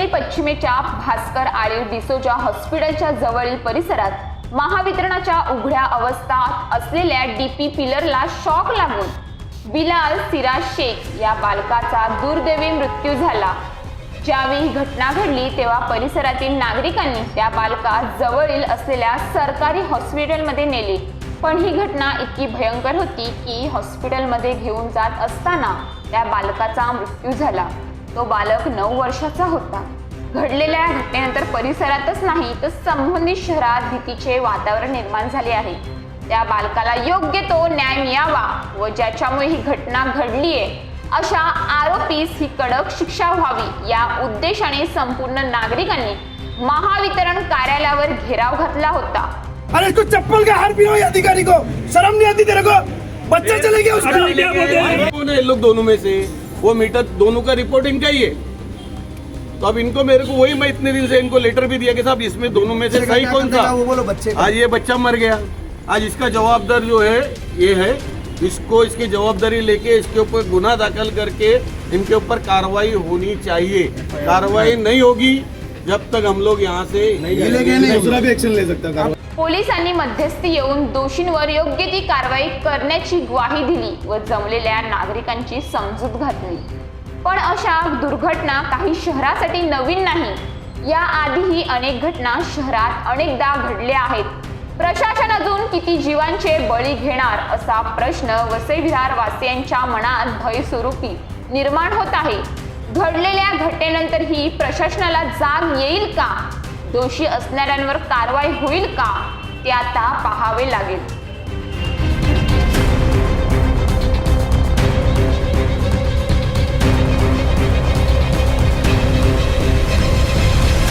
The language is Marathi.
वसई पश्चिमेच्या भास्कर आळीव डिसोजा हॉस्पिटलच्या जवळील परिसरात महावितरणाच्या उघड्या अवस्थेत असलेल्या डीपी पिलरला शॉक लागून बिलाल सिराज शेख या बालकाचा दुर्दैवी मृत्यू झाला। ज्यावेळी घटना घडली तेव्हा परिसरातील नागरिकांनी त्या बालकास जवळील असलेल्या सरकारी हॉस्पिटलमध्ये नेले, पण ही घटना इतकी भयंकर होती की हॉस्पिटलमध्ये घेऊन जात असताना त्या बालकाचा मृत्यू झाला। तो बालक 9 वर्षाचा होता। घडलेल्या घटनेनंतर परिसरातच नाही तर संबंधित शहरात भीतीचे वातावरण निर्माण झाले आहे। त्या बालकाला योग्य तो न्याय मिळावा व ज्याच्यामुळे ही घटना घडलीये अशा आरोपीस ही कडक शिक्षा व्हावी या उद्देशाने संपूर्ण नागरिकांनी महावितरण कार्यालयावर घेराव घातला होता। अरे तो चप्पल का हार पहनो अधिकारी को, शर्म नहीं आती तेरे को? बच्चा चले गया उसका। कौन है लोग दोनों में से? वो मीटर दोनों का रिपोर्ट इनका ही है। तो अब इनको मेरे को वही, मैं इतने दिन से इनको लेटर भी दिया कि साहब इसमें दोनों में से सही कौन था? वो बोलो बच्चे। आज ये बच्चा मर गया, आज इसका जवाबदार जो है ये है, इसको इसकी जवाबदारी लेके इसके ऊपर गुनाह दाखिल करके इनके ऊपर कार्रवाई होनी चाहिए। कार्रवाई नहीं होगी जब तक हम लोग यहाँ से दूसरा भी एक्शन ले सकता है। पोलिसांनी मध्यस्थी येऊन दोषींवर योग्य ती कारवाई करण्याची ग्वाही दिली व जमलेल्या नागरिकांची समजूत घातली। पण अशा दुर्घटना काही शहरासाठी नवीन नाही। या आधीही अनेक घटना शहरात अनेकदा घडल्या आहेत। प्रशासन अजून किती जीवांचे बळी घेणार असा प्रश्न वसई विरार वासियांच्या मनात भयस्वरूपी निर्माण होत आहे। घडलेल्या घटनेनंतर ही प्रशासनाला जाग येईल का? दोषी असणाऱ्यांवर कारवाई होईल का? ते आता पाहावे लागेल।